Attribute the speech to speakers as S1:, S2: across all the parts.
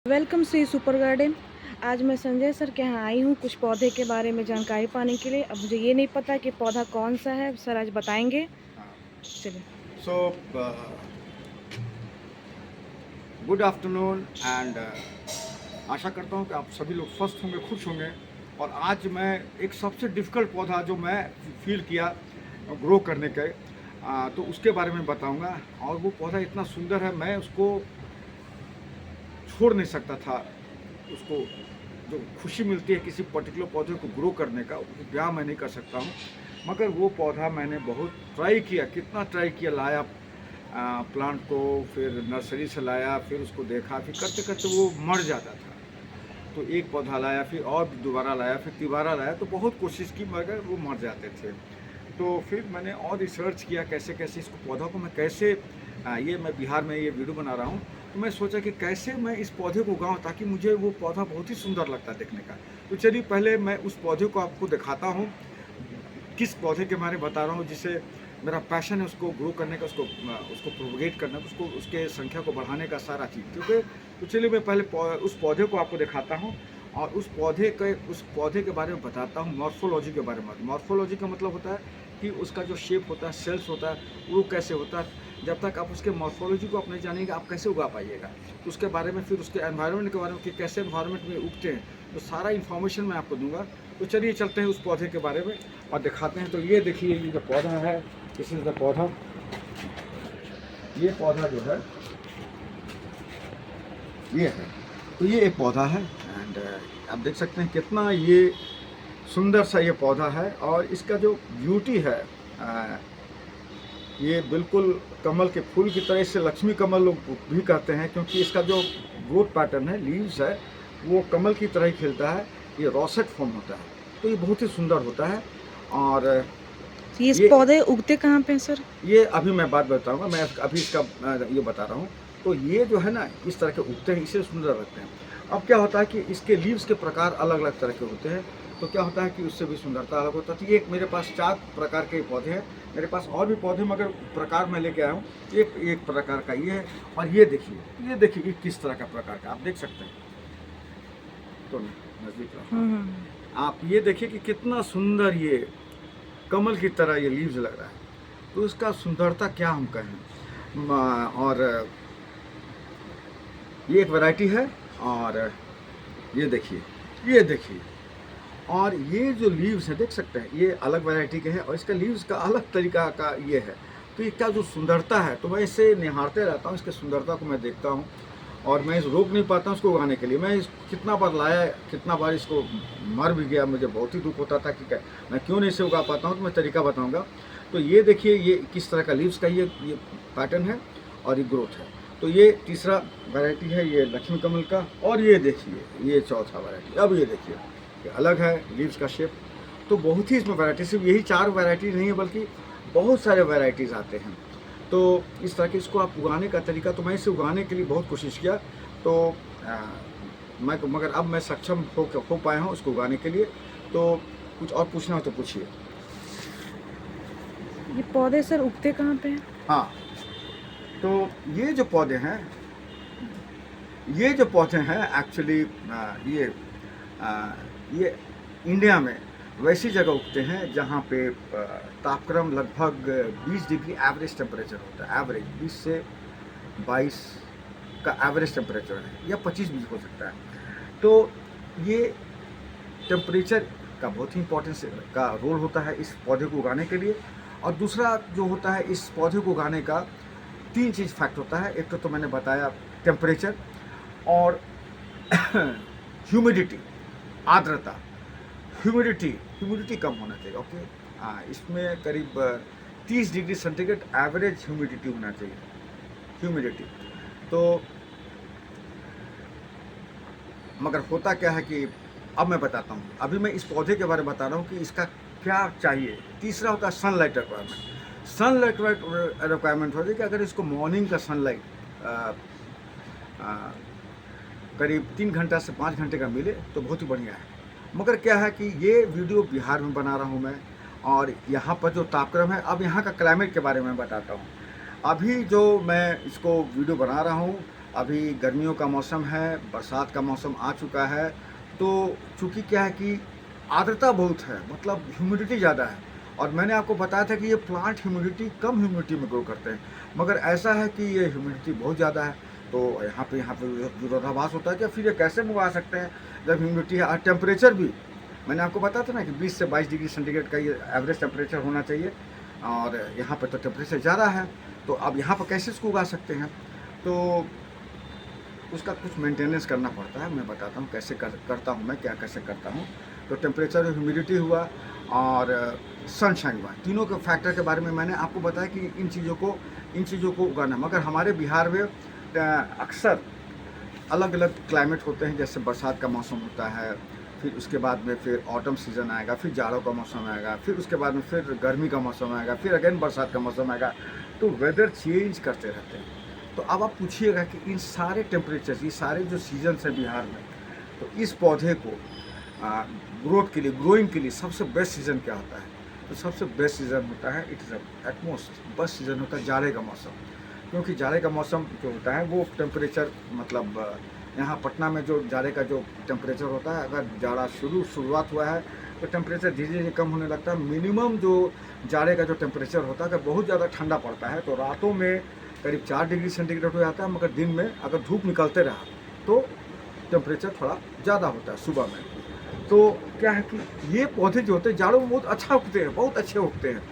S1: Welcome Shri super garden. आज मैं Sanjay sir के यहाँ आई हूँ कुछ पौधे के बारे में जानकारी पाने के लिए। अब मुझे ये नहीं पता कि पौधा कौन सा है, सर आज बताएंगे। चलिए।
S2: सो गुड आफ्टरनून एंड आशा करता हूँ कि आप सभी लोग स्वस्थ होंगे, खुश होंगे। और आज मैं एक सबसे डिफ़िकल्ट पौधा जो मैं फील किया ग्रो करने के तो उसके बारे में बताऊंगा। और वो पौधा इतना सुंदर है, मैं उसको छोड़ नहीं सकता था। उसको जो खुशी मिलती है किसी पर्टिकुलर पौधे को ग्रो करने का, वो ब्याह मैं नहीं कर सकता हूँ। मगर वो पौधा मैंने बहुत ट्राई किया, कितना ट्राई किया, लाया प्लांट को, फिर नर्सरी से लाया, फिर उसको देखा, फिर करते करते वो मर जाता था। तो एक पौधा लाया, फिर और दोबारा लाया, फिर तिबारा लाया, तो बहुत कोशिश की मगर वो मर जाते थे। तो फिर मैंने और रिसर्च किया कैसे कैसे इसको पौधा को मैं कैसे ये मैं बिहार में ये वीडियो बना रहा हूँ। तो मैं सोचा कि कैसे मैं इस पौधे को उगाऊँ ताकि मुझे वो पौधा बहुत ही सुंदर लगता है देखने का। तो चलिए पहले मैं उस पौधे को आपको दिखाता हूँ, किस पौधे के बारे में बता रहा हूँ जिसे मेरा पैशन है उसको ग्रो करने का, उसको प्रोपगेट करना, उसको उसके संख्या को बढ़ाने का सारा चीज़। क्योंकि तो चलिए मैं पहले उस पौधे को आपको दिखाता हूँ और उस पौधे के बारे में बताता हूँ, मॉर्फोलॉजी के बारे में। मॉर्फोलॉजी का मतलब होता है कि उसका जो शेप होता है, सेल्स होता है, वो कैसे होता है। जब तक आप उसके मॉर्फोलॉजी को आप नहीं जानेंगे आप कैसे उगा पाइएगा। तो उसके बारे में, फिर उसके एनवायरनमेंट के बारे में कि कैसे एनवायरनमेंट में उगते हैं, तो सारा इन्फॉर्मेशन मैं आपको दूंगा। तो चलिए चलते हैं उस पौधे के बारे में और दिखाते हैं। तो ये देखिए, ये जो पौधा है, दिस इज द पौधा। ये पौधा जो है ये है, तो ये एक पौधा है एंड आप देख सकते हैं कितना ये सुंदर सा ये पौधा है। और इसका जो ब्यूटी है, ये बिल्कुल कमल के फूल की तरह, इसे लक्ष्मी कमल लोग भी कहते हैं, क्योंकि इसका जो ग्रोथ पैटर्न है, लीव्स है, वो कमल की तरह ही खिलता है। ये रोसेट फॉर्म होता है, तो ये बहुत ही सुंदर होता है। और
S1: ये इस
S2: ये
S1: पौधे उगते कहाँ पे हैं सर?
S2: ये अभी मैं बात बताऊंगा, मैं अभी इसका ये बता रहा हूँ। तो ये जो है ना, इस तरह के उगते हैं, इसे सुंदर लगते हैं। अब क्या होता है कि इसके लीव्स के प्रकार अलग अलग तरह के होते हैं, तो क्या होता है कि उससे भी सुंदरता अलग होता है। तो ये मेरे पास 4 प्रकार के पौधे हैं। मेरे पास और भी पौधे, मगर प्रकार मैं लेके आया हूँ। एक एक प्रकार का ये है। और ये देखिए ये किस तरह का प्रकार का, आप देख सकते हैं। तो नजदीक लाओ। आप ये देखिए कि कितना सुंदर ये कमल की तरह ये लीव्स लग रहा है। तो इसका सुंदरता क्या हम कहें। और ये एक वैरायटी है। और ये देखिए और ये जो लीव्स है, देख सकते हैं, ये अलग वैरायटी के हैं और इसका लीव्स का अलग तरीका का ये है। तो ये क्या जो सुंदरता है, तो मैं इसे निहारते रहता हूँ, इसकी सुंदरता को मैं देखता हूँ। और मैं इस रोक नहीं पाता हूँ इसको उगाने के लिए। मैं कितना बार लाया, कितना बार इसको मर भी गया, मुझे बहुत ही दुख होता था कि मैं क्यों नहीं इसे उगा पाता हूँ। तो मैं तरीका बताऊँगा। तो ये देखिए, ये किस तरह का लीव्स का ये पैटर्न है और ये ग्रोथ है। तो ये तीसरा वैरायटी है, ये लक्ष्मी कमल का। और ये देखिए, ये चौथा वैरायटी। अब ये देखिए, ये अलग है लीव्स का शेप। तो बहुत ही इसमें वैरायटी, सिर्फ यही 4 वैरायटी नहीं है, बल्कि बहुत सारे वैरायटीज़ आते हैं। तो इस तरह के इसको आप उगाने का तरीका, तो मैं इसे उगाने के लिए बहुत कोशिश किया। तो मगर अब मैं सक्षम हो पाया हूँ उसको उगाने के लिए। तो कुछ और पूछना हो तो पूछिए।
S1: ये पौधे सर उगते कहाँ पे हैं?
S2: हाँ, तो ये जो पौधे हैं एक्चुअली ये इंडिया में वैसी जगह उगते हैं जहाँ पे तापक्रम लगभग 20 डिग्री एवरेज टेम्परेचर होता है। एवरेज 20 से 22 का एवरेज टेम्परेचर है, या 25 भी हो सकता है। तो ये टेम्परेचर का बहुत ही इंपॉर्टेंस का रोल होता है इस पौधे को उगाने के लिए। और दूसरा जो होता है इस पौधे को उगाने का 3 चीज़ फैक्ट होता है। एक तो मैंने बताया टेम्परेचर, और ह्यूमिडिटी, आर्द्रता। ह्यूमिडिटी कम होना चाहिए। ओके, इसमें करीब 30 डिग्री सेंटीग्रेड एवरेज ह्यूमिडिटी होना चाहिए, ह्यूमिडिटी। तो मगर होता क्या है कि अब मैं बताता हूँ, अभी मैं इस पौधे के बारे में बता रहा हूँ कि इसका क्या चाहिए। तीसरा होता है सनलाइट रिक्वायरमेंट। सनलाइट रिक्वायरमेंट होती है कि अगर इसको मॉर्निंग का सनलाइट करीब 3 घंटा से 5 घंटे का मिले तो बहुत ही बढ़िया है। मगर क्या है कि ये वीडियो बिहार में बना रहा हूँ मैं, और यहाँ पर जो तापक्रम है, अब यहाँ का क्लाइमेट के बारे में बताता हूँ। अभी जो मैं इसको वीडियो बना रहा हूँ, अभी गर्मियों का मौसम है, बरसात का मौसम आ चुका है, तो चूँकि क्या है कि आर्द्रता बहुत है, मतलब ह्यूमिडिटी ज़्यादा है। और मैंने आपको बताया था कि ये प्लांट कम ह्यूमिडिटी में ग्रो करते हैं, मगर ऐसा है कि ये ह्यूमिडिटी बहुत ज़्यादा है। तो यहाँ पे विरोधाभास होता है कि फिर ये कैसे उगा सकते हैं जब ह्यूमिडिटी है और टेम्परेचर भी। मैंने आपको बताया था ना कि 20 से 22 डिग्री सेंटीग्रेड का ये एवरेज टेम्परेचर होना चाहिए, और यहाँ पे तो टेम्परेचर ज़्यादा है। तो अब यहाँ पर कैसे इसको उगा सकते हैं, तो उसका कुछ मेंटेनेंस करना पड़ता है। मैं बताता हूँ कैसे करता हूँ, मैं क्या कैसे करता हूँ। तो टेम्परेचर, ह्यूमिडिटी हुआ और सनशाइन हुआ, तीनों के फैक्टर के बारे में मैंने आपको बताया कि इन चीज़ों को उगाना। मगर हमारे बिहार में अक्सर अलग अलग क्लाइमेट होते हैं, जैसे बरसात का मौसम होता है, फिर उसके बाद में फिर ऑटम सीज़न आएगा, फिर जाड़ों का मौसम आएगा, फिर उसके बाद में फिर गर्मी का मौसम आएगा, फिर अगेन बरसात का मौसम आएगा। तो वेदर चेंज करते रहते हैं। तो अब आप पूछिएगा कि इन सारे टेम्परेचर, ये सारे जो सीजन्स हैं बिहार में, तो इस पौधे को ग्रोथ के लिए, ग्रोइंग के लिए सबसे बेस्ट सीज़न क्या होता है? तो सबसे बेस्ट सीज़न होता है, it is utmost best season होता है जाड़े का मौसम। क्योंकि जाड़े का मौसम जो होता है वो टेम्परेचर, मतलब यहाँ पटना में जो जाड़े का जो टेम्परेचर होता है, अगर जाड़ा शुरुआत हुआ है तो टेम्परेचर धीरे धीरे कम होने लगता है। मिनिमम जो जाड़े का जो टेम्परेचर होता है, अगर बहुत ज़्यादा ठंडा पड़ता है तो रातों में करीब 4 डिग्री सेंटीग्रेड हो जाता है, मगर दिन में अगर धूप निकलते रहा तो टेम्परेचर थोड़ा ज़्यादा होता है सुबह में। तो क्या है कि ये पौधे जो होते हैं जाड़ों में बहुत अच्छा उगते हैं, बहुत अच्छे उगते हैं।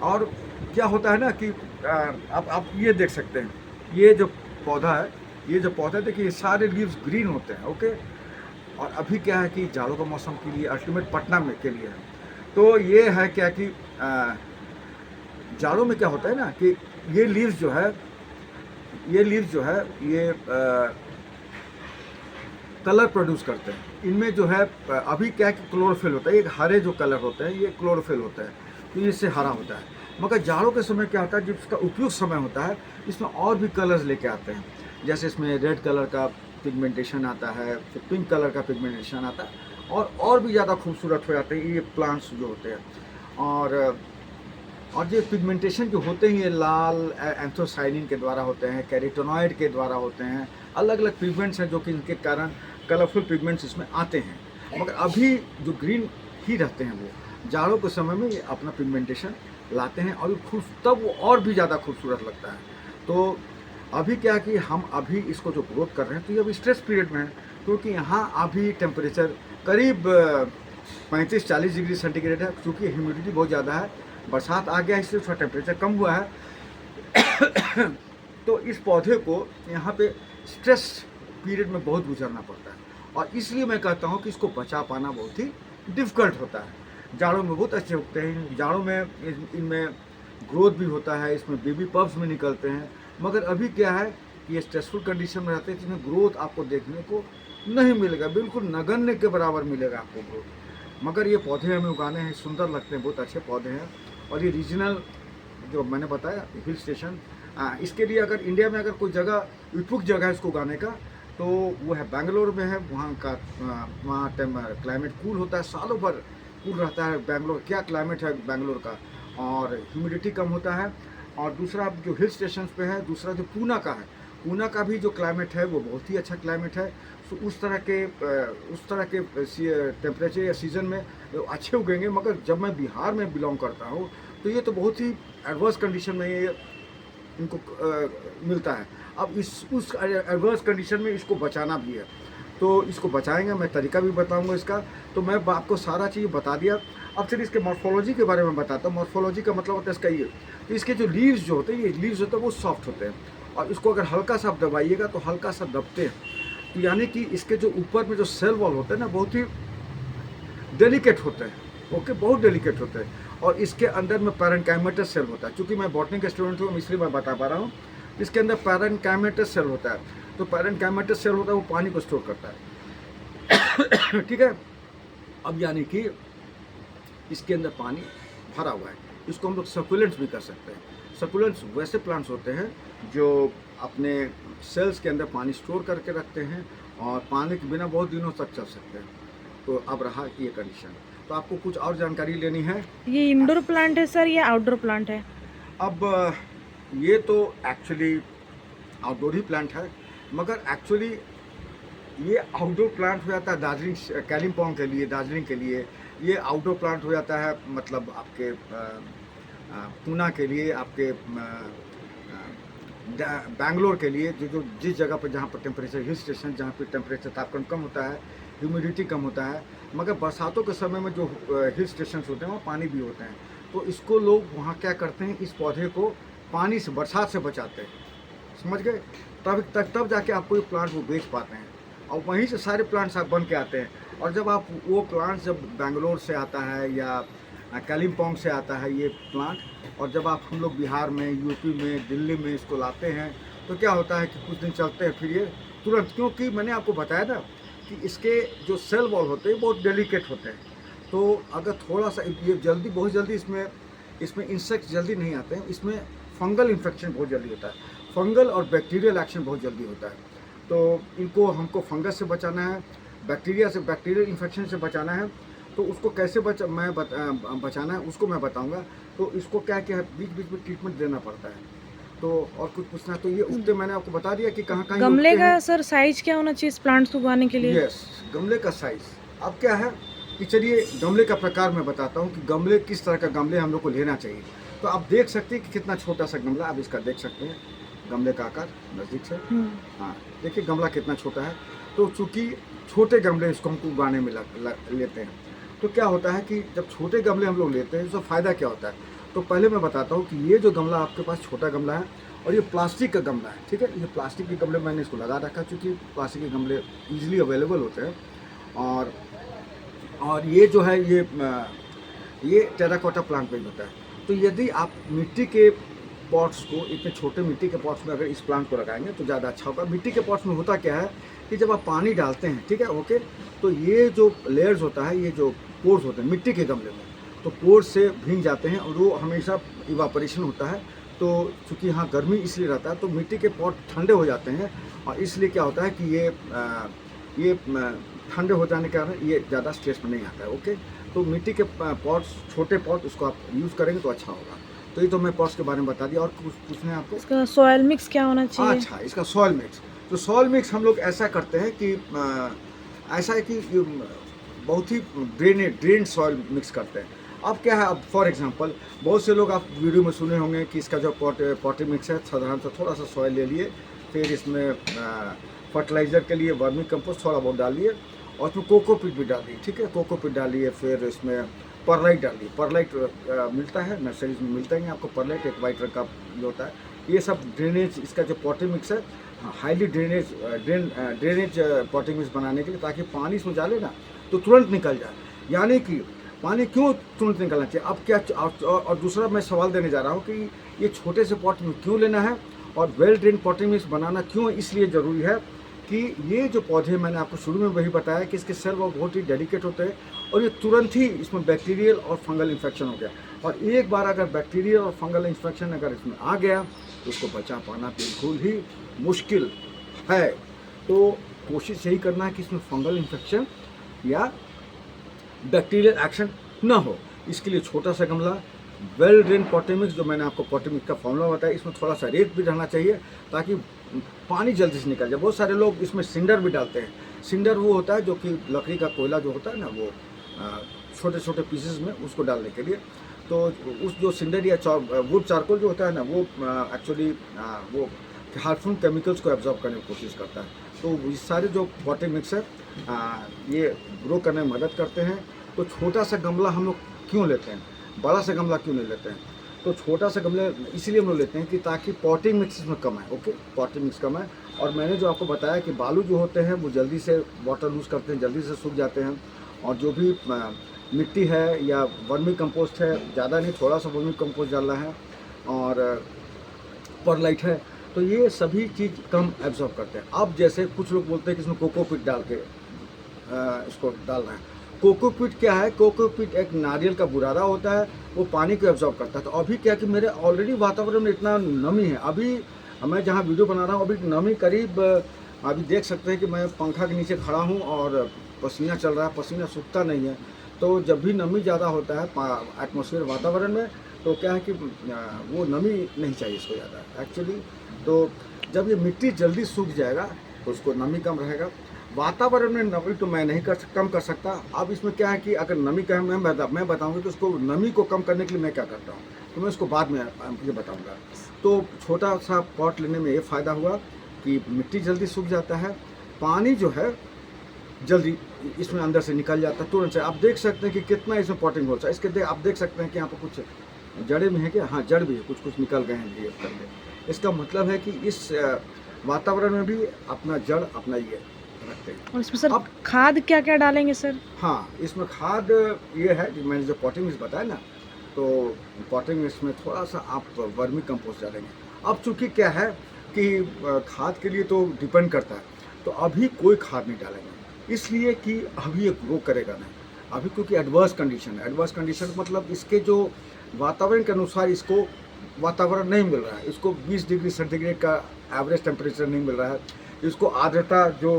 S2: और क्या होता है ना कि आप ये देख सकते हैं, ये जो पौधा है, देखिए ये सारे लीव्स ग्रीन होते हैं, ओके। और अभी क्या है कि जाड़ों का मौसम के लिए अल्टीमेट पटना में के लिए है। तो ये है क्या कि जाड़ों में क्या होता है ना कि ये लीव्स जो है ये कलर प्रोड्यूस करते हैं। इनमें जो है अभी क्या है कि क्लोरोफिल होता है, एक हरे जो कलर होते हैं ये क्लोरोफिल होता है, तो इससे हरा होता है। मगर जाड़ों के समय क्या होता है, जिसका उपयुक्त समय होता है, इसमें और भी कलर्स लेके आते हैं। जैसे इसमें रेड कलर का पिगमेंटेशन आता है, फिर पिंक कलर का पिगमेंटेशन आता है, और भी ज़्यादा खूबसूरत हो जाते हैं ये प्लांट्स जो होते हैं। और ये पिगमेंटेशन जो होते हैं ये लाल एंथोसाइनिन के द्वारा होते हैं, कैरोटीनॉइड के द्वारा होते हैं। अलग अलग पिगमेंट्स हैं जो कि इनके कारण कलरफुल पिगमेंट्स इसमें आते हैं। मगर अभी जो ग्रीन ही रहते हैं वो जाड़ों के समय में ये अपना पिगमेंटेशन लाते हैं, और तब वो और भी ज़्यादा खूबसूरत लगता है। तो अभी क्या कि हम अभी इसको जो ग्रोथ कर रहे हैं तो ये अभी स्ट्रेस पीरियड में है, क्योंकि यहाँ अभी टेम्परेचर करीब 35-40 डिग्री सेंटीग्रेड है। क्योंकि ह्यूमिडिटी बहुत ज़्यादा है, बरसात आ गया इसलिए थोड़ा टेम्परेचर कम हुआ है। तो इस पौधे को यहाँ पे स्ट्रेस पीरियड में बहुत गुजरना पड़ता है, और इसलिए मैं कहता हूँ कि इसको बचा पाना बहुत ही डिफ़िकल्ट होता है। जाड़ों में बहुत अच्छे उगते हैं, जाड़ों में इनमें ग्रोथ भी होता है, इसमें बेबी पप्स में निकलते हैं। मगर अभी क्या है कि ये स्ट्रेसफुल कंडीशन में रहते हैं, जिसमें ग्रोथ आपको देखने को नहीं मिलेगा, बिल्कुल नगण्य के बराबर मिलेगा आपको ग्रोथ। मगर ये पौधे हमें उगाने हैं, सुंदर लगते हैं, बहुत अच्छे पौधे हैं। और ये रीजनल जो मैंने बताया हिल स्टेशन, इसके लिए अगर इंडिया में अगर कोई जगह उपयुक्त जगह है इसको उगाने का, तो वो है बेंगलोर में है। वहाँ क्लाइमेट कूल होता है, सालों भर कूल रहता है। बेंगलोर क्या क्लाइमेट है बेंगलोर का, और ह्यूमिडिटी कम होता है। और दूसरा जो हिल स्टेशन पे है, दूसरा जो पूना का है, पूना का भी जो क्लाइमेट है वो बहुत ही अच्छा क्लाइमेट है। तो उस तरह के टेम्परेचर या सीज़न में अच्छे उगेंगे। मगर जब मैं बिहार में बिलोंग करता हूँ तो ये तो बहुत ही एडवर्स कंडीशन में ये इनको मिलता है। अब उस एडवर्स कंडीशन में इसको बचाना भी है, तो इसको बचाएंगे, मैं तरीका भी बताऊंगा इसका। तो मैं आपको सारा चीज़ बता दिया। अब फिर इसके मॉर्फोलॉजी के बारे में बताता हूँ। मॉर्फोलॉजी का मतलब होता है इसका ये, तो इसके जो लीव्स जो होते हैं, ये लीव्स होते हैं वो सॉफ्ट होते हैं, और इसको अगर हल्का सा आप दबाइएगा तो हल्का सा दबते हैं। तो यानी कि इसके जो ऊपर में जो सेल वॉल होते हैं ना, बहुत ही डेलिकेट होते हैं, ओके, बहुत डेलिकेट होते हैं। और इसके अंदर में पैरेन्काइमेटस सेल होता है। चूँकि मैं बॉटनी का स्टूडेंट हूँ इसलिए मैं बता पा रहा हूँ। इसके अंदर पैरेन्काइमेटस सेल होता है। तो पैरेन्काइमेटस सेल होता है वो पानी को स्टोर करता है। ठीक है। अब यानी कि इसके अंदर पानी भरा हुआ है, इसको हम लोग सकुलेंट्स भी कर सकते हैं। सकुलेंट्स वैसे प्लांट्स होते हैं जो अपने सेल्स के अंदर पानी स्टोर करके रखते हैं, और पानी के बिना बहुत दिनों तक चल सकते हैं। तो अब रहा ये कंडीशन। तो आपको कुछ और जानकारी लेनी है?
S1: ये इंडोर प्लांट है सर या आउटडोर प्लांट है?
S2: अब ये तो एक्चुअली आउटडोर ही प्लांट है, मगर एक्चुअली ये आउटडोर प्लांट हो जाता है दार्जिलिंग कालिम्पोंग के लिए, दार्जिलिंग के लिए। ये आउटडोर प्लांट हो जाता है मतलब आपके पूना के लिए, आपके बैंगलोर के लिए, जो जिस जगह पर जहाँ पर टेम्परेचर, हिल स्टेशन जहाँ पर टेम्परेचर तापमान कम होता है, ह्यूमिडिटी कम होता है। मगर बरसातों के समय में जो हिल स्टेशन होते हैं वहाँ पानी भी होते हैं, तो इसको लोग वहाँ क्या करते हैं, इस पौधे को पानी से, बरसात से बचाते हैं, समझ गए। तब जाके आप कोई प्लांट वो बेच पाते हैं, और वहीं से सारे प्लांट्स आप बन के आते हैं। और जब आप वो प्लांट जब बैंगलोर से आता है या कालिम्पोंग से आता है ये प्लांट, और जब आप हम लोग बिहार में, यूपी में, दिल्ली में इसको लाते हैं, तो क्या होता है कि कुछ दिन चलते हैं फिर ये तुरंत, क्योंकि मैंने आपको बताया था कि इसके जो सेल वॉल होते हैं बहुत डेलिकेट होते हैं। तो अगर थोड़ा सा ये जल्दी, बहुत जल्दी इसमें इंसेक्ट जल्दी नहीं आते हैं, इसमें फंगल इन्फेक्शन बहुत जल्दी होता है, फंगल और बैक्टीरियल एक्शन बहुत जल्दी होता है। तो इनको हमको फंगस से बचाना है, बैक्टीरियल इन्फेक्शन से बचाना है। तो उसको कैसे बचाना है उसको मैं बताऊंगा। तो इसको क्या क्या बीच बीच में ट्रीटमेंट देना पड़ता है। तो और कुछ पूछना है तो ये उगते मैंने आपको बता दिया कि कहाँ कहाँ
S1: गमले का सर साइज क्या होना चाहिए इस प्लांट्स को उगाने के लिए?
S2: यस, गमले का साइज। अब क्या है कि चलिए गमले का प्रकार मैं बताता हूँ कि गमले किस तरह का गमले हम लोग को लेना चाहिए। तो आप देख सकते हैं कि कितना छोटा सा गमला, आप इसका देख सकते हैं गमले का आकार नज़दीक से। हाँ, देखिए गमला कितना छोटा है। तो चूँकि छोटे गमले इसको हमको उगाने में लेते हैं, तो क्या होता है कि जब छोटे गमले हम लोग लेते हैं उसका फ़ायदा क्या होता है। तो पहले मैं बताता हूँ कि ये जो गमला आपके पास छोटा गमला है और ये प्लास्टिक का गमला है, ठीक है। ये प्लास्टिक के गमले मैंने इसको लगा रखा, क्योंकि प्लास्टिक के गमले ईजिली अवेलेबल होते हैं। और ये जो है ये टेराकोटा प्लांट में होता है। तो यदि आप मिट्टी के पॉट्स को, इतने छोटे मिट्टी के पॉट्स में अगर इस प्लांट को लगाएंगे तो ज़्यादा अच्छा होगा। मिट्टी के पॉट्स में होता क्या है कि जब आप पानी डालते हैं, ठीक है, ओके, तो ये जो लेयर्स होता है, ये जो पोर्स होते हैं मिट्टी के गमले में, तो पोर्स से भीग जाते हैं और वो हमेशा इवापोरेशन होता है। तो चूँकि यहाँ गर्मी इसलिए रहता है तो मिट्टी के पॉट ठंडे हो जाते हैं, और इसलिए क्या होता है कि ये ठंडे हो जाने के कारण ये ज़्यादा स्ट्रेस में नहीं आता है, ओके। तो मिट्टी के पॉट्स, छोटे पॉट, उसको आप यूज़ करेंगे तो अच्छा होगा। तो ये तो मैं पॉट्स के बारे में बता दिया। और कुछ पूछना है आपको?
S1: इसका सॉइल मिक्स क्या होना चाहिए?
S2: अच्छा, इसका सॉइल मिक्स। तो सॉइल मिक्स हम लोग ऐसा करते हैं कि ऐसा है कि बहुत ही ड्रेन सॉइल मिक्स करते हैं। अब क्या है, अब फॉर एग्जांपल बहुत से लोग आप वीडियो में सुने होंगे कि इसका जो पॉटी मिक्स है, साधारण सा थोड़ा सा सॉइल ले लिए, फिर इसमें फर्टिलाइज़र के लिए वर्मी कंपोस्ट थोड़ा बहुत डालिए, और उसमें कोकोपीट भी डालिए, ठीक है, कोकोपीट डालिए, फिर इसमें परलाइट डालिए। परलाइट मिलता है नर्सरीज में, मिलता ही है आपको परलाइट, एक वाइट रंग का जो होता है। ये सब ड्रेनेज, इसका जो पॉटी मिक्स है हाईली ड्रेनेज पॉटी मिक्स बनाने के लिए, ताकि पानी इसमें डाले ना तो तुरंत निकल जाए। यानी कि पानी क्यों तुरंत निकलना चाहिए, अब क्या, और दूसरा मैं सवाल देने जा रहा हूँ कि ये छोटे से पॉट में क्यों लेना है, और वेल ड्रेन पॉटी मिक्स बनाना क्यों इसलिए ज़रूरी है कि ये जो पौधे, मैंने आपको शुरू में वही बताया कि इसके सेल वो बहुत ही डेलिकेट होते हैं, और ये तुरंत ही इसमें बैक्टीरियल और फंगल इन्फेक्शन हो गया। और एक बार अगर बैक्टीरियल और फंगल इन्फेक्शन अगर इसमें आ गया तो उसको बचा पाना बिल्कुल ही मुश्किल है। तो कोशिश यही करना है कि इसमें फंगल इन्फेक्शन या बैक्टीरियल एक्शन ना हो। इसके लिए छोटा सा गमला, वेल ड्रेन पॉटी मिक्स, जो मैंने आपको पॉटी मिक्स का फॉर्मूला बताया, इसमें थोड़ा सा रेत भी रहना चाहिए ताकि पानी जल्दी से निकल जाए। बहुत सारे लोग इसमें सिंडर भी डालते हैं। सिंडर वो होता है जो कि लकड़ी का कोयला जो होता है ना, वो छोटे छोटे पीसेस में उसको डालने के लिए। तो उस जो सिंडर या वुड चारकोल जो होता है ना, वो एक्चुअली वो हार्मफुल केमिकल्स को एब्जॉर्ब करने की कोशिश करता है। तो ये सारे जो पॉटी मिक्स है ये ग्रो करने में मदद करते हैं। तो छोटा सा गमला हम लोग क्यों लेते हैं, बड़ा सा गमला क्यों नहीं लेते हैं? तो छोटा सा गमला इसीलिए हम लोग लेते हैं कि ताकि पॉटिंग मिक्स इसमें कम है, ओके, पॉटिंग मिक्स कम है। और मैंने जो आपको बताया कि बालू जो होते हैं वो जल्दी से वाटर लूज करते हैं, जल्दी से सूख जाते हैं। और जो भी मिट्टी है या वर्मी कंपोस्ट है, ज़्यादा नहीं, थोड़ा सा वर्मी कंपोस्ट डालना है, और परलाइट है, तो ये सभी चीज़ कम एब्जॉर्ब करते हैं। अब जैसे कुछ लोग बोलते हैं कि इसमें कोकोपीट डाल के इसको डालना है। कोकोपीट क्या है? कोकोपीट एक नारियल का बुरादा होता है, वो पानी को एब्जॉर्ब करता है। तो अभी क्या कि मेरे ऑलरेडी वातावरण में इतना नमी है, अभी मैं जहाँ वीडियो बना रहा हूँ अभी नमी करीब, अभी देख सकते हैं कि मैं पंखा के नीचे खड़ा हूँ और पसीना चल रहा है, पसीना सूखता नहीं है। तो जब भी नमी ज़्यादा होता है एटमॉस्फेयर वातावरण में, तो क्या है कि वो नमी नहीं चाहिए इसको ज़्यादा एक्चुअली। तो जब ये मिट्टी जल्दी सूख जाएगा तो उसको नमी कम रहेगा। वातावरण में नमी तो मैं नहीं कम कर सकता। अब इसमें क्या है कि अगर नमी का मैं बताऊँगा तो उसको नमी को कम करने के लिए मैं क्या करता हूँ, तो मैं उसको बाद में ये बताऊँगा। तो छोटा सा पॉट लेने में ये फ़ायदा हुआ कि मिट्टी जल्दी सूख जाता है, पानी जो है जल्दी इसमें अंदर से निकल जाता है तुरंत से। आप देख सकते हैं कि कितना इसमें पॉटिंग होल्स है। इसके आप देख सकते हैं कि यहाँ पर कुछ जड़ें भी हैं क्या? हाँ, जड़ भी है, कुछ कुछ निकल गए हैं ये करके। इसका मतलब है कि इस वातावरण में भी अपना जड़ अपना ये रखते हैं।
S1: और इसमें सर
S2: अब
S1: खाद क्या क्या डालेंगे सर?
S2: हाँ, इसमें खाद ये है कि मैंने जो पॉटिंग मिक्स बताया ना, तो पॉटिंग मिक्स में थोड़ा सा आप वर्मी कंपोस्ट डालेंगे। अब चूँकि क्या है कि खाद के लिए तो डिपेंड करता है, तो अभी कोई खाद नहीं डालेंगे, इसलिए कि अभी ये ग्रो करेगा नहीं। अभी क्योंकि एडवर्स कंडीशन है, एडवर्स कंडीशन मतलब इसके जो वातावरण के अनुसार इसको वातावरण नहीं मिल रहा है। इसको 20 डिग्री सेंटीग्रेड का एवरेज टेम्परेचर नहीं मिल रहा है। इसको आर्द्रता जो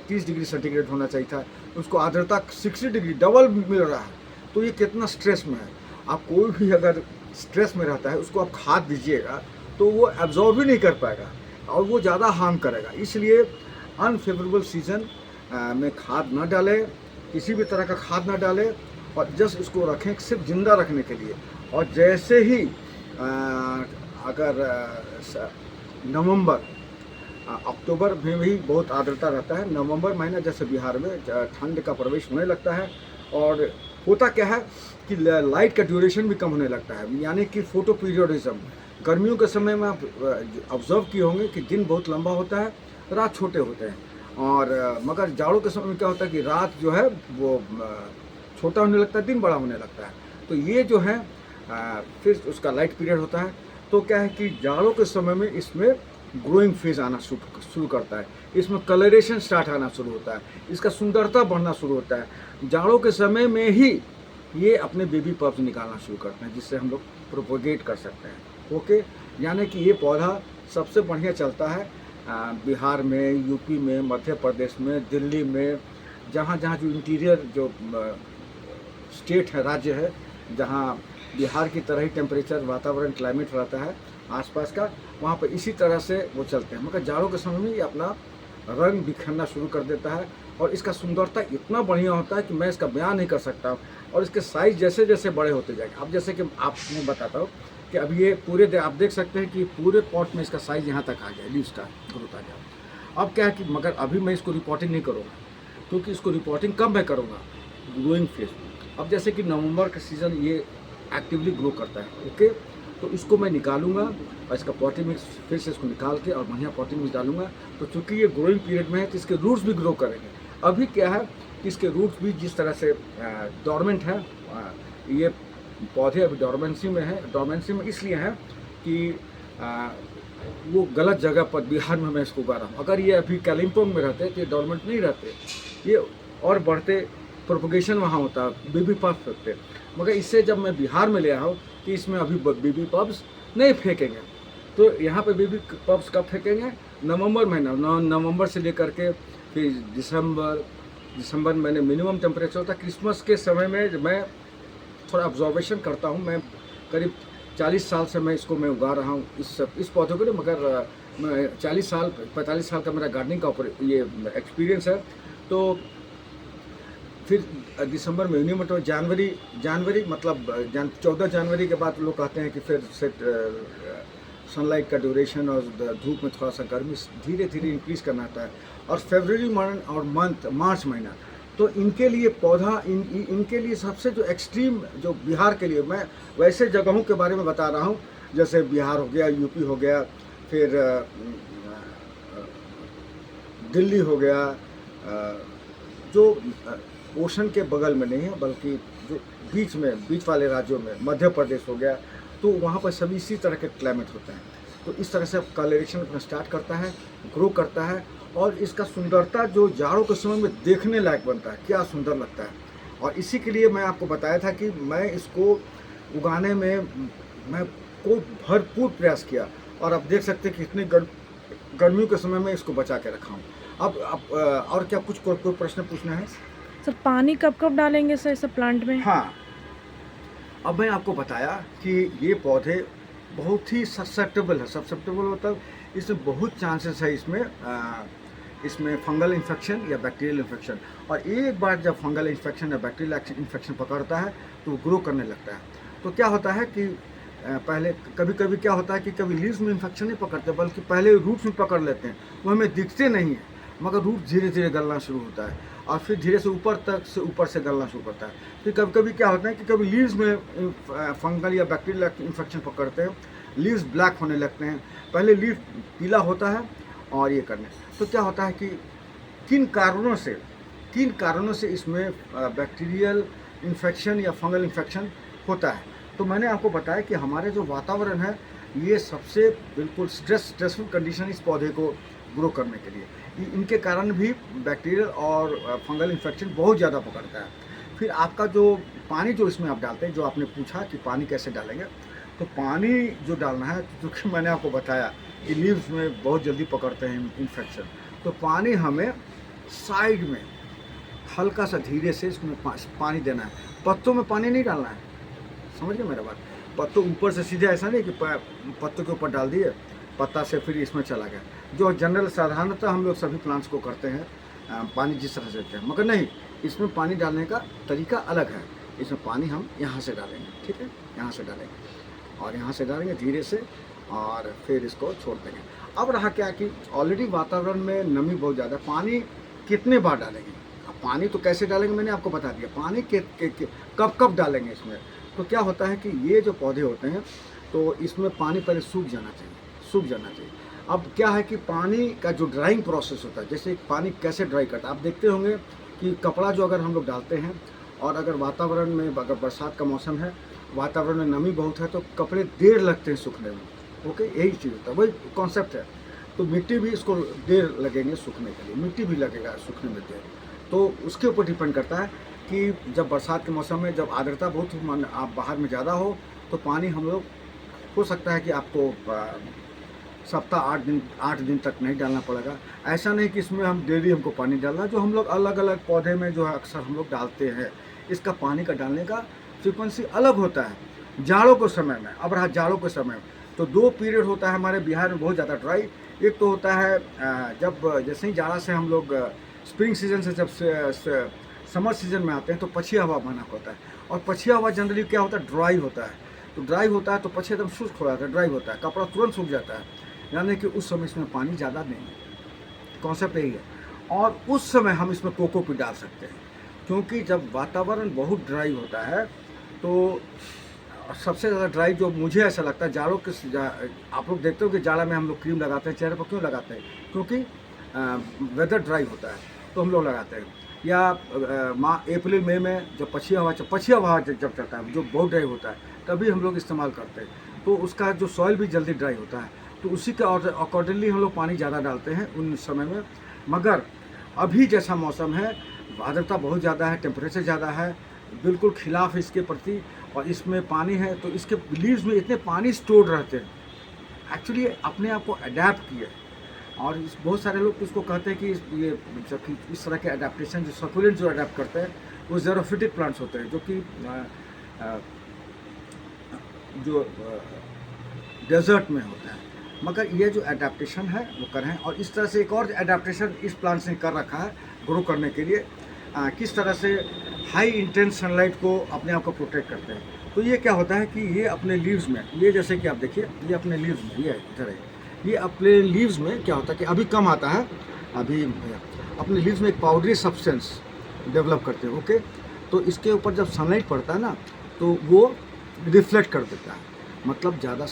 S2: 30 डिग्री सेंटीग्रेड होना चाहिए था, उसको आर्द्रता 60 डिग्री डबल मिल रहा है। तो ये कितना स्ट्रेस में है। आप कोई भी अगर स्ट्रेस में रहता है, उसको आप खाद दीजिएगा तो वो एब्जॉर्ब ही नहीं कर पाएगा और वो ज़्यादा हार्म करेगा। इसलिए अनफेवरेबल सीजन में खाद ना डालें, किसी भी तरह का खाद ना डालें, और जस्ट इसको रखें सिर्फ जिंदा रखने के लिए। और जैसे ही अगर नवंबर अक्टूबर में भी बहुत आर्द्रता रहता है, नवंबर महीना जैसे बिहार में ठंड का प्रवेश होने लगता है, और होता क्या है कि लाइट का ड्यूरेशन भी कम होने लगता है, यानी कि फोटो पीरियडिज्म। गर्मियों के समय में आप ऑब्जर्व किए होंगे कि दिन बहुत लंबा होता है, रात छोटे होते हैं, और मगर जाड़ों के समय में क्या होता है कि रात जो है वो छोटा होने लगता है, दिन बड़ा होने लगता है। तो ये जो है फिर उसका लाइट पीरियड होता है। तो क्या है कि जाड़ों के समय में इसमें ग्रोइंग फेज आना शुरू करता है, इसमें कलरेशन स्टार्ट आना शुरू होता है, इसका सुंदरता बढ़ना शुरू होता है। जाड़ों के समय में ही ये अपने बेबी पप्स निकालना शुरू करते हैं, जिससे हम लोग प्रोपोगेट कर सकते हैं। ओके, यानी कि ये पौधा सबसे बढ़िया चलता है बिहार में, यूपी में, मध्य प्रदेश में, दिल्ली में, जहाँ जहाँ जो इंटीरियर जो स्टेट है, राज्य है, जहाँ बिहार की तरह ही टेम्परेचर, वातावरण, क्लाइमेट रहता है आसपास का, वहाँ पर इसी तरह से वो चलते हैं। मगर जाड़ों के समय में ये अपना रंग बिखरना शुरू कर देता है, और इसका सुंदरता इतना बढ़िया होता है कि मैं इसका बयान नहीं कर सकता। और इसके साइज़ जैसे जैसे बड़े होते जाएंगे, अब जैसे कि आपको बताता हूँ कि अभी ये पूरे आप देख सकते हैं कि पूरे पॉट में इसका साइज़ यहाँ तक आ गया, लीव स्टार ग्रोथ आ गया। अब क्या है कि मगर अभी मैं इसको रिपोर्टिंग नहीं करूँगा, क्योंकि इसको रिपोर्टिंग कब मैं करूँगा, ग्रोइंग फेज में। अब जैसे कि नवंबर का सीज़न ये एक्टिवली ग्रो करता है, ओके, तो इसको मैं निकालूंगा और इसका पॉटिंग मिक्स फिर से इसको निकाल के और बढ़िया पॉटिंग मिक्स डालूंगा। तो चूँकि ये ग्रोइंग पीरियड में है तो इसके रूट्स भी ग्रो करेंगे। अभी क्या है कि इसके रूट्स भी जिस तरह से डोरमेंट है, ये पौधे अभी डोरमेंसी में है। डोरमेंसी में इसलिए है कि वो गलत जगह पर बिहार में मैं इसको उगा रहा हूँ। अगर ये अभी कालिम्पोंग में रहते तो ये डोरमेंट नहीं रहते, ये और बढ़ते, प्रोपोगेशन वहाँ होता, बेबी पप्स होते। मगर इससे जब मैं बिहार में ले आया हूँ कि इसमें अभी बेबी पप्स नहीं फेंकेंगे। तो यहाँ पे बेबी पप्स कब फेंकेंगे, नवंबर महीना, नवंबर से लेकर के फिर दिसंबर में मिनिमम टेम्परेचर होता है। क्रिसमस के समय में जब मैं थोड़ा ऑब्जर्वेशन करता हूँ, मैं करीब 40 साल से मैं इसको उगा रहा हूँ इस पौधों को, मगर मैं 45 साल का मेरा गार्डनिंग का ऊपर ये एक्सपीरियंस है। तो फिर दिसंबर में मिनिमम तो जनवरी मतलब 14 जनवरी के बाद लोग कहते हैं कि फिर से सनलाइट का ड्यूरेशन और धूप में थोड़ा सा गर्मी धीरे धीरे इंक्रीज़ करना आता है। और फरवरी और मार्च महीना, तो इनके लिए पौधा इनके लिए सबसे जो एक्सट्रीम, जो बिहार के लिए मैं वैसे जगहों के बारे में बता रहा हूँ, जैसे बिहार हो गया, यूपी हो गया, फिर दिल्ली हो गया, जो ओशन के बगल में नहीं है बल्कि जो बीच वाले राज्यों में, मध्य प्रदेश हो गया, तो वहाँ पर सभी इसी तरह के क्लाइमेट होते हैं। तो इस तरह से कलरेशन अपना स्टार्ट करता है, ग्रो करता है, और इसका सुंदरता जो जाड़ों के समय में देखने लायक बनता है, क्या सुंदर लगता है। और इसी के लिए मैं आपको बताया था कि मैं इसको उगाने में मैं को भरपूर प्रयास किया, और आप देख सकते हैं कि इतनी गर्मियों के समय में इसको बचा के रखा हूँ। अब और क्या कुछ कोई प्रश्न पूछना है
S1: सर? पानी कब कब डालेंगे सर इस प्लांट में?
S2: हाँ, अब मैं आपको बताया कि ये पौधे बहुत ही ससेप्टेबल है। ससेप्टेबल मतलब इसमें बहुत चांसेस है इसमें फंगल इन्फेक्शन या बैक्टीरियल इन्फेक्शन। और एक बार जब फंगल इन्फेक्शन या बैक्टीरियल इन्फेक्शन पकड़ता है तो वो ग्रो करने लगता है। तो क्या होता है कि पहले कभी कभी क्या होता है कि कभी लीव्स में इन्फेक्शन नहीं पकड़ते, बल्कि पहले रूट्स में पकड़ लेते हैं। वो हमें दिखते नहीं हैं, मगर रूट धीरे धीरे गलना शुरू होता है और फिर धीरे से ऊपर से गलना शुरू करता है। फिर कभी कभी क्या होता है कि कभी लीव्स में फंगल या बैक्टीरियल इन्फेक्शन पकड़ते हैं, लीव्स ब्लैक होने लगते हैं। पहले लीव पीला होता है और ये करने, तो क्या होता है कि किन कारणों से इसमें बैक्टीरियल इन्फेक्शन या फंगल इन्फेक्शन होता है। तो मैंने आपको बताया कि हमारे जो वातावरण है ये सबसे बिल्कुल स्ट्रेसफुल कंडीशन इस पौधे को ग्रो करने के लिए। इनके कारण भी बैक्टीरियल और फंगल इन्फेक्शन बहुत ज़्यादा पकड़ता है। फिर आपका जो पानी जो इसमें आप डालते हैं, जो आपने पूछा कि पानी कैसे डालेंगे, तो पानी जो डालना है, क्योंकि मैंने आपको बताया कि लीव्स में बहुत जल्दी पकड़ते हैं इन्फेक्शन, तो पानी हमें साइड में हल्का सा धीरे से इसमें पानी देना है। पत्तों में पानी नहीं डालना है, समझ गए मेरा बात। पत्तों ऊपर से सीधे ऐसा नहीं कि पत्तों के ऊपर डाल दिए, पत्ता से फिर इसमें चला गया, जो जनरल साधारणतः हम लोग सभी प्लांट्स को करते हैं, पानी जिस तरह से देते हैं। मगर नहीं, इसमें पानी डालने का तरीका अलग है। इसमें पानी हम यहाँ से डालेंगे, ठीक है, यहाँ से डालेंगे और यहाँ से डालेंगे धीरे से और फिर इसको छोड़ देंगे। अब रहा क्या कि ऑलरेडी वातावरण में नमी बहुत ज़्यादा, पानी कितने बार डालेंगे, अब पानी तो कैसे डालेंगे मैंने आपको बता दिया। पानी कब डालेंगे इसमें, तो क्या होता है कि ये जो पौधे होते हैं तो इसमें पानी पहले सूख जाना चाहिए। अब क्या है कि पानी का जो ड्राइंग प्रोसेस होता है, जैसे पानी कैसे ड्राई करता है, आप देखते होंगे कि कपड़ा जो अगर हम लोग डालते हैं और अगर वातावरण में, अगर बरसात का मौसम है, वातावरण में नमी बहुत है, तो कपड़े देर लगते हैं सूखने में। ओके, यही चीज़ होता है, वही कॉन्सेप्ट है। तो मिट्टी भी इसको देर लगेंगे सूखने के लिए, मिट्टी भी लगेगा सूखने में देर। तो उसके ऊपर डिपेंड करता है कि जब बरसात के मौसम में जब आर्द्रता बहुत आप बाहर में ज़्यादा हो, तो पानी हम लोग हो सकता है कि आपको सप्ताह 8 दिन तक नहीं डालना पड़ेगा। ऐसा नहीं कि इसमें हम डेली हमको पानी डालना, जो हम लोग अलग अलग पौधे में जो है अक्सर हम लोग डालते हैं, इसका पानी का डालने का फ्रीक्वेंसी अलग होता है। जाड़ों के समय में, अब रहा जाड़ों के समय, तो 2 पीरियड होता है हमारे बिहार में बहुत ज़्यादा ड्राई। एक तो होता है जब जैसे ही जाड़ा से हम लोग स्प्रिंग सीजन से जब समर सीजन में आते हैं तो पछिया हवा बना होता है, और पछिया हवा जनरली क्या होता है, ड्राई होता है। तो ड्राई होता है तो पछिया एकदम शुष्क हो जाता है, ड्राई होता है, कपड़ा तुरंत सूख जाता है, यानी कि उस समय इसमें पानी ज़्यादा नहीं है। कॉन्सेप्ट यही है। और उस समय हम इसमें कोकोपीट डाल सकते हैं, क्योंकि जब वातावरण बहुत ड्राई होता है तो सबसे ज़्यादा ड्राई जो मुझे ऐसा लगता है जाड़ों के, आप लोग देखते हो कि जाड़ा में हम लोग क्रीम लगाते हैं चेहरे पर, क्यों लगाते हैं, क्योंकि वेदर ड्राई होता है तो हम लोग लगाते हैं। या अप्रैल मई में जब पछिया हवा जब चलता है, जो बहुत ड्राई होता है, तभी हम लोग इस्तेमाल करते हैं। तो उसका जो सॉइल भी जल्दी ड्राई होता है, तो उसी के अकॉर्डिंगली हम लोग पानी ज़्यादा डालते हैं उन समय में। मगर अभी जैसा मौसम है, आर्द्रता बहुत ज़्यादा है, टेम्परेचर ज़्यादा है, बिल्कुल खिलाफ इसके प्रति, और इसमें पानी है तो इसके लीव्स में इतने पानी स्टोर रहते हैं, एक्चुअली अपने आप को अडेप्ट किए। और बहुत सारे लोग इसको कहते हैं कि ये इस तरह के अडेप्टेशन, जो सकुलेंट जो अडेप्ट करते हैं, वो ज़ेरोफिटिक प्लांट्स होते हैं, जो कि जो डेजर्ट में होता है। मगर ये जो एडाप्टेशन है वो कर रहे हैं। और इस तरह से एक और एडाप्टेशन इस प्लांट्स ने कर रखा है ग्रो करने के लिए, किस तरह से हाई इंटेंस सनलाइट को अपने आप को प्रोटेक्ट करते हैं। तो ये क्या होता है कि ये अपने लीव्स में, ये जैसे कि आप देखिए, ये अपने लीव्स में, ये इधर है, ये अपने लीव्स में क्या होता है कि अभी कम आता है, अभी अपने लीव्स में एक पाउडरी सब्सटेंस डेवलप करते हैं। ओके, तो इसके ऊपर जब सनलाइट पड़ता है ना, तो वो रिफ्लेक्ट कर देता है। मतलब ज़्यादा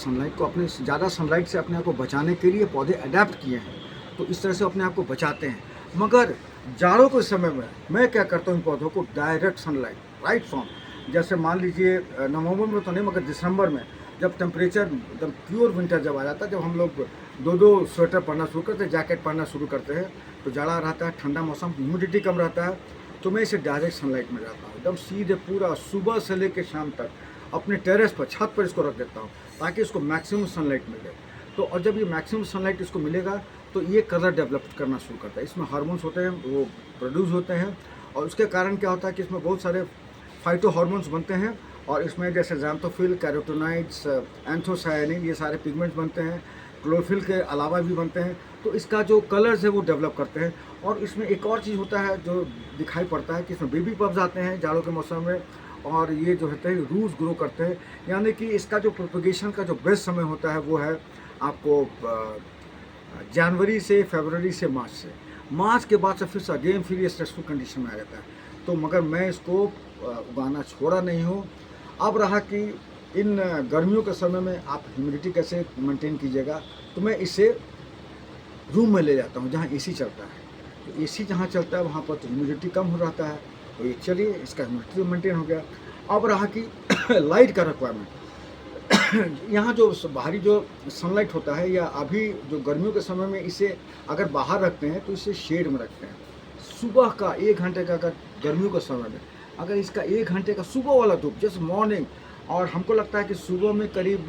S2: सनलाइट से अपने आप को बचाने के लिए पौधे अडेप्ट किए हैं, तो इस तरह से अपने आप को बचाते हैं। मगर जाड़ों के समय में मैं क्या करता हूँ, इन पौधों को डायरेक्ट सनलाइट राइट फ्रॉम, जैसे मान लीजिए नवंबर में तो नहीं, मगर दिसंबर में जब टेम्परेचर एकदम प्योर विंटर जब आ जाता है, जब हम लोग 2 स्वेटर पहनना शुरू करते हैं, जैकेट पहनना शुरू करते हैं, तो जाड़ा रहता है, ठंडा मौसम, ह्यूमिडिटी कम रहता है, तो मैं इसे डायरेक्ट सनलाइट में जाता हूँ, एकदम सीधे पूरा सुबह से लेकर शाम तक अपने टेरेस पर, छत पर इसको रख देता हूँ, ताकि इसको मैक्सिमम सनलाइट मिले। तो और जब ये मैक्सिमम सनलाइट इसको मिलेगा तो ये कलर डेवलप करना शुरू करता है। इसमें हार्मोन्स होते हैं, वो प्रोड्यूस होते हैं, और उसके कारण क्या होता है कि इसमें बहुत सारे फाइटो हार्मोन्स बनते हैं, और इसमें जैसे ज़ैंथोफिल, कैरोटीनॉइड्स, एंथोसायानिन ये सारे पिगमेंट्स बनते हैं, क्लोरोफिल के अलावा भी बनते हैं। तो इसका जो कलर्स है वो डेवलप करते हैं। और इसमें एक और चीज़ होता है जो दिखाई पड़ता है कि इसमें बेबी पप्स आते हैं जाड़ों के मौसम में, और ये जो होते हैं रूट्स ग्रो करते हैं। यानी कि इसका जो प्रोपगेशन का जो बेस्ट समय होता है वो है आपको जनवरी से फरवरी से मार्च से। मार्च के बाद से फिर ये स्ट्रेसफुल कंडीशन में आ जाता है। तो मगर मैं इसको उगाना छोड़ा नहीं हूँ। अब रहा कि इन गर्मियों के समय में आप ह्यूमिडिटी कैसे मेंटेन कीजिएगा, तो मैं इसे रूम में ले जाता हूँ जहाँ एसी चलता है। तो एसी जहाँ चलता है वहाँ पर तो ह्यूमिडिटी कम हो रहता है, तो ये चलिए इसका ह्यूमिडिटी मेंटेन हो गया। अब रहा कि लाइट का रिक्वायरमेंट। यहाँ जो बाहरी जो सनलाइट होता है, या अभी जो गर्मियों के समय में इसे अगर बाहर रखते हैं तो इसे शेड में रखते हैं। सुबह का 1 घंटे का, अगर गर्मियों के समय में अगर इसका 1 घंटे का सुबह वाला धूप जैसे मॉर्निंग, और हमको लगता है कि सुबह में करीब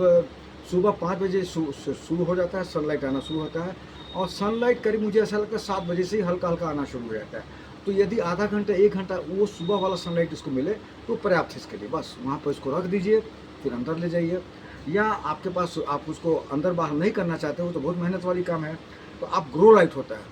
S2: सुबह 5 बजे शुरू हो जाता है, सनलाइट आना शुरू होता है, और सनलाइट करीब मुझे ऐसा लगता है 7 बजे से ही हल्का हल्का आना शुरू हो जाता है। तो यदि आधा घंटा 1 घंटा वो सुबह वाला सनलाइट इसको मिले तो पर्याप्त है इसके लिए। बस वहाँ पर इसको रख दीजिए, फिर अंदर ले जाइए। या आपके पास आप उसको अंदर बाहर नहीं करना चाहते हो तो बहुत मेहनत वाली काम है, तो आप ग्रो लाइट होता है,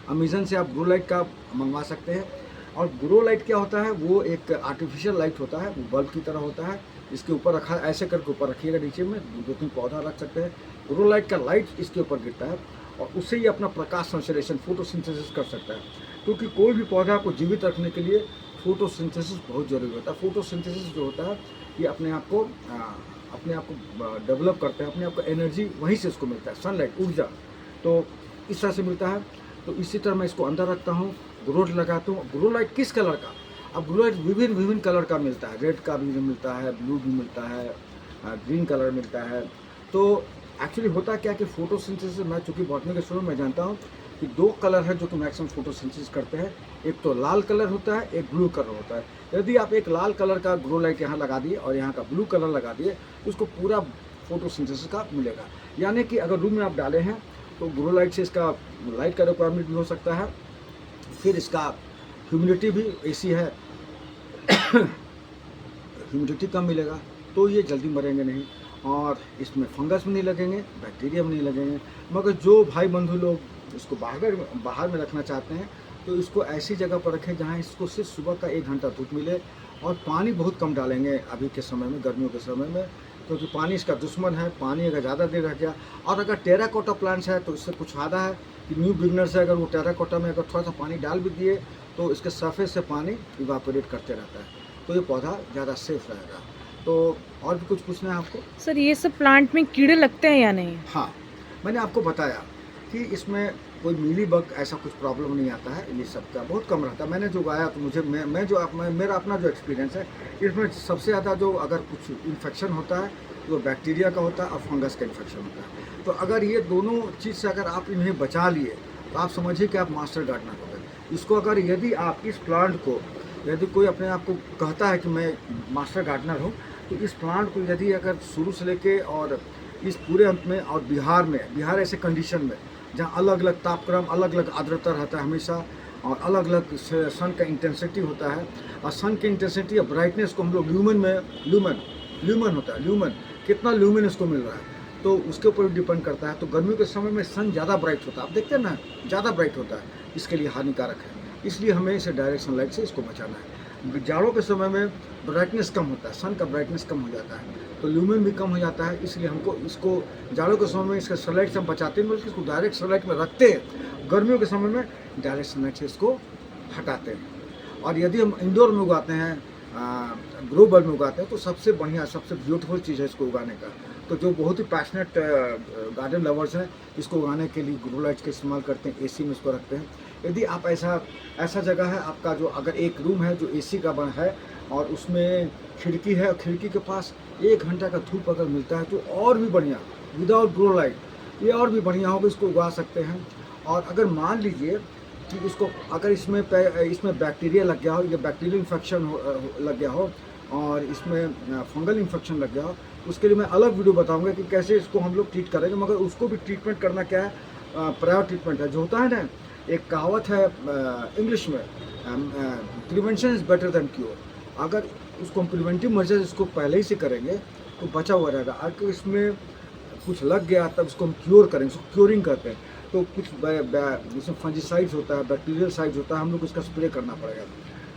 S2: अमेज़न से आप ग्रो लाइट का मंगवा सकते हैं। और ग्रो लाइट क्या होता है, वो एक आर्टिफिशियल लाइट होता है, वो बल्ब की तरह होता है। इसके ऊपर रखा, ऐसे करके ऊपर रखिएगा, नीचे में 2-3 पौधा रख सकते हैं। ग्रो लाइट का लाइट इसके ऊपर गिरता है और उससे ही अपना प्रकाश संश्लेषण फोटोसिंथेसिस कर सकता है। क्योंकि कोई भी पौधा को जीवित रखने के लिए फोटोसिंथेसिस बहुत ज़रूरी होता है। फोटोसिंथेसिस जो होता है ये अपने आप को डेवलप करता है, अपने आप को एनर्जी वहीं से इसको मिलता है, सनलाइट, ऊर्जा, तो इस तरह से मिलता है। तो इसी तरह मैं इसको अंदर रखता हूँ, ग्रो लाइट लगाता हूँ। ग्रो लाइट किस कलर का? अब ग्रो लाइट विभिन्न कलर का मिलता है, रेड का भी मिलता है, ब्लू भी मिलता है, ग्रीन कलर मिलता है। तो एक्चुअली होता क्या कि फोटोसिंथेसिस, मैं चूँकि बॉटनी के शुरू में जानता हूँ कि 2 कलर है जो कि मैक्सिमम फोटोसिंथेसिस करते हैं। एक तो लाल कलर होता है, एक ब्लू कलर होता है। यदि आप एक लाल कलर का ग्रो लाइट यहाँ लगा दिए और यहाँ का ब्लू कलर लगा दिए तो उसको पूरा फोटोसिंथेसिस का मिलेगा। यानी कि अगर रूम में आप डाले हैं तो ग्रो लाइट से इसका लाइट का रिक्वायरमेंट भी हो सकता है, फिर इसका ह्यूमिडिटी भी एसी है ह्यूमिडिटी कम मिलेगा, तो ये जल्दी मरेंगे नहीं, और इसमें फंगस भी नहीं लगेंगे, बैक्टीरिया भी नहीं लगेंगे। मगर जो भाई बंधु लोग इसको बाहर में रखना चाहते हैं तो इसको ऐसी जगह पर रखें जहाँ इसको सिर्फ सुबह का 1 घंटा धूप मिले, और पानी बहुत कम डालेंगे अभी के समय में, गर्मियों के समय में, क्योंकि पानी इसका दुश्मन है। पानी अगर ज़्यादा देर रह गया, और अगर टेराकोटा प्लांट्स है तो इससे कुछ फ़ायदा है कि न्यू बिगनर्स है, अगर वो टेराकोटा में अगर थोड़ा सा पानी डाल भी दिए तो इसके सरफेस से पानी इवापोरेट करते रहता है, तो ये पौधा ज़्यादा सेफ रहेगा। तो और भी कुछ पूछना है आपको?
S1: सर ये सब प्लांट में कीड़े लगते हैं या नहीं?
S2: हाँ, मैंने आपको बताया कि इसमें कोई मीली बग ऐसा कुछ प्रॉब्लम नहीं आता है, ये सब का बहुत कम रहता है। मैंने जो उगाया तो मुझे मेरा अपना जो एक्सपीरियंस है, इसमें सबसे ज़्यादा जो अगर कुछ इन्फेक्शन होता है तो बैक्टीरिया का होता है और फंगस का इन्फेक्शन होता है। तो अगर ये दोनों चीज़ से अगर आप इन्हें बचा लिए तो आप समझिए कि आप मास्टर गार्डनर हो गए। इसको अगर यदि आप इस प्लांट को, यदि कोई अपने आप को कहता है कि मैं मास्टर गार्डनर हूँ, तो इस प्लांट को यदि अगर शुरू से लेके और इस पूरे अंत में, और बिहार ऐसे कंडीशन में जहाँ अलग अलग तापक्रम, अलग अलग आर्द्रता रहता है हमेशा, और अलग अलग सन का इंटेंसिटी होता है, और सन की इंटेंसिटी और ब्राइटनेस को हम लोग ल्यूमन होता है, ल्यूमन कितना ल्यूमन इसको मिल रहा है तो उसके ऊपर डिपेंड करता है। तो गर्मियों के समय में सन ज़्यादा ब्राइट होता है, आप देखते हैं ना, ज़्यादा ब्राइट होता है, इसके लिए हानिकारक है। इसलिए हमें इसे डायरेक्ट सनलाइट से इसको बचाना है। जाड़ों के समय में ब्राइटनेस कम होता है, सन का ब्राइटनेस कम हो जाता है, तो ल्यूमिन भी कम हो जाता है। इसलिए हमको इसको जाड़ों के समय में इसका सनलाइट से हम बचाते हैं, बल्कि इसको डायरेक्ट सनलाइट में रखते हैं। गर्मियों के समय में डायरेक्ट सनलाइट से इसको हटाते हैं। और यदि हम इंडोर में उगाते हैं, ग्रो बल्ब में उगाते हैं, तो सबसे बढ़िया, सबसे ब्यूटीफुल चीज़ है इसको उगाने का। तो जो बहुत ही पैशनेट गार्डन लवर्स हैं, इसको उगाने के लिए ग्रो लाइट्स का इस्तेमाल करते हैं, एसी में इसको रखते हैं। यदि आप ऐसा जगह है आपका, जो अगर एक रूम है जो एसी का बना है और उसमें खिड़की है, और खिड़की के पास 1 घंटा का धूप अगर मिलता है तो और भी बढ़िया, विदाउट ग्रो लाइट ये और भी बढ़िया होगा, इसको उगा सकते हैं। और अगर मान लीजिए कि इसको अगर इसमें बैक्टीरिया लग गया हो, या बैक्टीरियल इन्फेक्शन लग गया हो, और इसमें फंगल इन्फेक्शन लग गया हो, उसके लिए मैं अलग वीडियो बताऊंगा कि कैसे इसको हम लोग ट्रीट करेंगे। मगर उसको भी ट्रीटमेंट करना क्या है, प्रायर ट्रीटमेंट है। जो होता है ना, एक कहावत है इंग्लिश में, prevention is better than cure. अगर उसको हम प्रिवेंटिव मेजर्स इसको पहले ही से करेंगे तो बचा हुआ रहेगा। अगर इसमें कुछ लग गया तब इसको हम क्योर करेंगे, इसको क्योरिंग करते हैं। तो कुछ जिसमें फंजीसाइड्स होता है, बैक्टीरियल साइड्स होता है, हम लोग उसका स्प्रे करना पड़ेगा।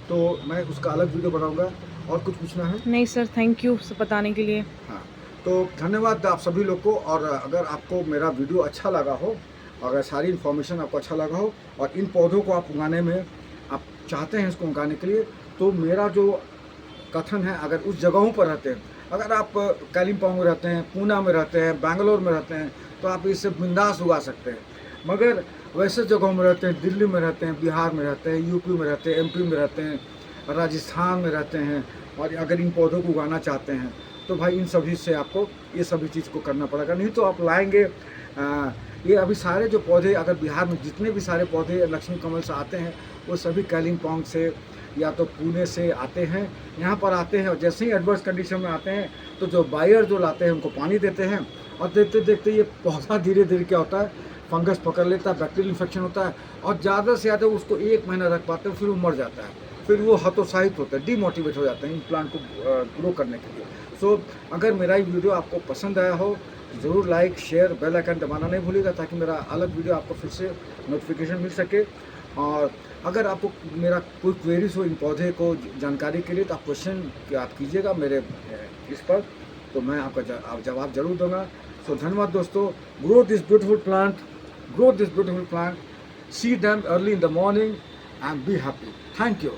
S2: तो मैं उसका अलग वीडियो बनाऊंगा। और कुछ पूछना है?
S1: नहीं सर, थैंक यू सब बताने के लिए।
S2: हाँ, तो धन्यवाद आप सभी लोग को। और अगर आपको मेरा वीडियो अच्छा लगा हो, अगर सारी इन्फॉर्मेशन आपको अच्छा लगा हो और इन पौधों को आप उगाने में आप चाहते हैं इसको उगाने के लिए, तो मेरा जो कथन है, अगर उस जगहों पर रहते हैं, अगर आप कालिम्पोंग में रहते हैं, पूना में रहते हैं, बैंगलोर में रहते हैं, तो आप इसे बिंदास उगा सकते हैं। मगर वैसे जगहों में रहते हैं, दिल्ली में रहते हैं, बिहार में रहते हैं, यूपी में रहते हैं, एमपी में रहते हैं, राजस्थान में रहते हैं, और अगर इन पौधों को उगाना चाहते हैं तो भाई इन सभी से आपको ये सभी चीज़ को करना पड़ेगा। नहीं तो आप लाएंगे ये अभी सारे जो पौधे, अगर बिहार में जितने भी सारे पौधे लक्ष्मी कमल से आते हैं, वो सभी कालिम्पोंग से या तो पुणे से आते हैं, यहाँ पर आते हैं। और जैसे ही एडवर्स कंडीशन में आते हैं तो जो बायर जो लाते हैं उनको पानी देते हैं, और देखते देखते ये पौधा धीरे धीरे क्या होता है, फंगस पकड़ लेता है, बैक्टीरियल इन्फेक्शन होता है, और ज़्यादा से ज़्यादा उसको 1 महीना रख पाते हैं, फिर वो मर जाता है, फिर वो हतोत्साहित होता है, डीमोटिवेट हो जाते हैं इन प्लांट को ग्रो करने के लिए। सो अगर मेरा ये वीडियो आपको पसंद आया हो, ज़रूर लाइक, शेयर, बेल आइकन दबाना नहीं भूलिएगा, ताकि मेरा अलग वीडियो आपको फिर से नोटिफिकेशन मिल सके। और अगर आपको मेरा कोई क्वेरीज हो इन पौधे को जानकारी के लिए, तो आप क्वेश्चन आप कीजिएगा मेरे इस पर, तो मैं आपका जवाब जरूर दूंगा। सो धन्यवाद दोस्तों। Grow this beautiful plant, grow this beautiful plant, see them early in the morning and be happy. Thank you.